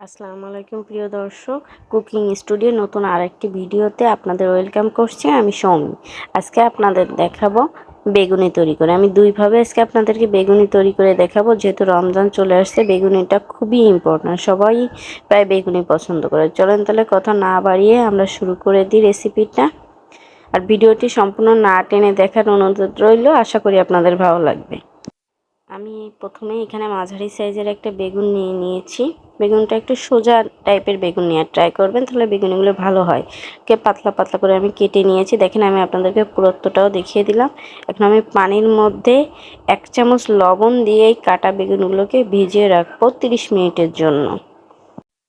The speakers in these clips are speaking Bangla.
আসসালামু আলাইকুম প্রিয় দর্শক, কুকিং স্টুডিও নতুন আরেকটি ভিডিওতে আপনাদের ওয়েলকাম করছি। আমি সৌমি। আজকে আপনাদের দেখাবো বেগুনি তৈরি করে। আমি দুইভাবে আজকে আপনাদেরকে বেগুনি তৈরি করে দেখাবো। যেহেতু রমজান চলে আসছে, বেগুনিটা খুবই ইম্পর্ট্যান্ট, সবাই প্রায় বেগুনি পছন্দ করে। চলেন তাহলে কথা না বাড়িয়ে আমরা শুরু করে দিই রেসিপিটা। আর ভিডিওটি সম্পূর্ণ না টেনে দেখার অনুরোধ রইল, আশা করি আপনাদের ভালো লাগবে। আমি প্রথমেই এখানে মাঝারি সাইজের একটা বেগুন নিয়ে নিয়েছি। বেগুনটা একটু সোজা টাইপের বেগুন নিয়ে ট্রাই করবেন, তাহলে বেগুনগুলো ভালো হয়। পাতলা পাতলা করে আমি কেটে নিয়েছি। দেখেন, আমি আপনাদেরকে পুরোটাও দেখিয়ে দিলাম। এখন আমি পানির মধ্যে 1 চামচ লবণ দিয়ে এই কাটা বেগুনগুলোকে ভিজিয়ে রাখবো 30 মিনিটের জন্য।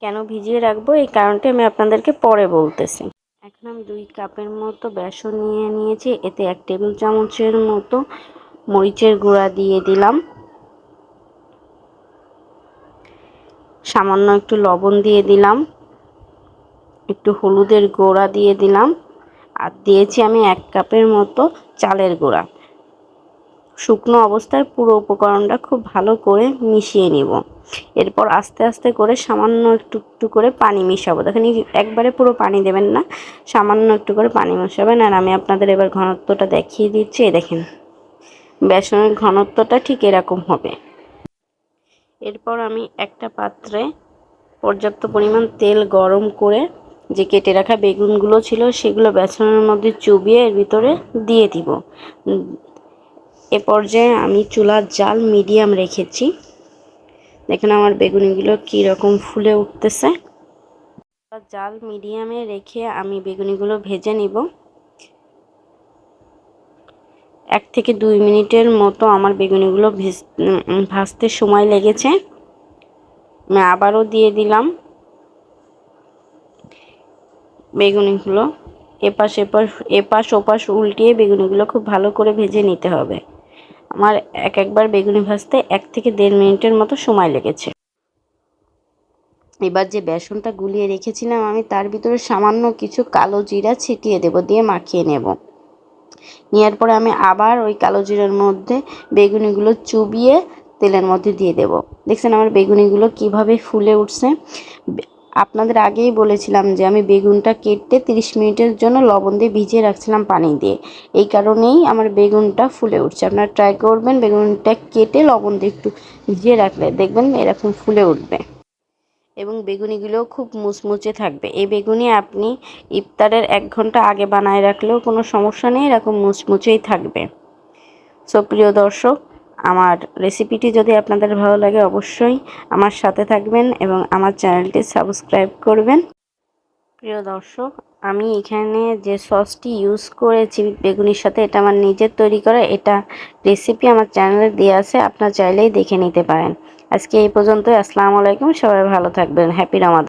কেন ভিজিয়ে রাখবো এই কারণটা আমি আপনাদেরকে পরে বলতেছি। এখন আমি 2 কাপের মতো বেসন নিয়ে নিয়েছি। এতে 1 টেবিল চামচের মতো মরিচের গুঁড়া দিয়ে দিলাম, সামান্য একটু লবণ দিয়ে দিলাম, একটু হলুদের গুঁড়া দিয়ে দিলাম, আর দিয়েছি আমি 1 কাপের মতো চালের গুঁড়া। শুকনো অবস্থায় পুরো উপকরণটা খুব ভালো করে মিশিয়ে নিব। এরপর আস্তে আস্তে করে সামান্য একটু একটু করে পানি মিশাবো। দেখেন, একবারে পুরো পানি দেবেন না, সামান্য একটু করে পানি মিশাবেন। আর আমি আপনাদের এবার ঘনত্বটা দেখিয়ে দিচ্ছি। দেখেন, বেসনের ঘনত্বটা ঠিক এরকম হবে। এরপর আমি একটা পাত্রে পর্যাপ্ত পরিমাণ তেল গরম করে যে কেটে রাখা বেগুনগুলো ছিল সেগুলো বেসনের মধ্যে চুবিয়ে এর ভিতরে দিয়ে দিব। এ পর্যায়ে আমি চুলার জাল মিডিয়াম রেখেছি। দেখেন আমার বেগুনিগুলো কী রকম ফুলে উঠতেছে। চুলার জাল মিডিয়ামে রেখে আমি বেগুনিগুলো ভেজে নিব। 1 থেকে 2 মিনিটের মতো আমার বেগুনিগুলো ভাজতে সময় লেগেছে। আমি আবারও দিয়ে দিলাম বেগুনিগুলো। এপাশ ওপাশ উল্টিয়ে বেগুনিগুলো খুব ভালো করে ভেজে নিতে হবে। আমার একবার বেগুনি ভাজতে 1 থেকে 1.5 মিনিটের মতো সময় লেগেছে। এবার যে বেসনটা গুলিয়ে রেখেছিলাম আমি, তার ভিতরে সামান্য কিছু কালো জিরা ছিটিয়ে দেব, দিয়ে মাখিয়ে নেব। নেওয়ার পরে আমি আবার ওই কালো জিরার মধ্যে বেগুনিগুলো চুবিয়ে তেলের মধ্যে দিয়ে দেব। দেখছেন আমার বেগুনিগুলো কিভাবে ফুলে উঠছে। আপনাদের আগেই বলেছিলাম যে আমি বেগুনটা কেটে 30 মিনিটের জন্য লবণ দিয়ে ভিজিয়ে রাখছিলাম পানি দিয়ে। এই কারণেই আমার বেগুনটা ফুলে উঠছে। আপনারা ট্রাই করবেন, বেগুনটা কেটে লবণ দিয়ে একটু ভিজিয়ে রাখলে দেখবেন এরকম ফুলে উঠবে এবং বেগুনিগুলোও খুব মুচমুচে থাকবে। এই বেগুনি আপনি ইফতারের 1 ঘন্টা আগে বানায় রাখলেও কোনো সমস্যা নেই, এরকম মুচমুচেই থাকবে। সো প্রিয় দর্শক, আমার রেসিপিটি যদি আপনাদের ভালো লাগে অবশ্যই আমার সাথে থাকবেন এবং আমার চ্যানেলটি সাবস্ক্রাইব করবেন। প্রিয় দর্শক, আমি এখানে যে সসটি ইউজ করেছি বেগুনির সাথে, এটা আমার নিজের তৈরি করা। এটা রেসিপি আমার চ্যানেলে দেওয়া আছে, আপনারা চাইলেই দেখে নিতে পারেন। আজকে এই পর্যন্তই। আসসালামু আলাইকুম, সবাই ভালো থাকবেন। হ্যাপি রমাদান।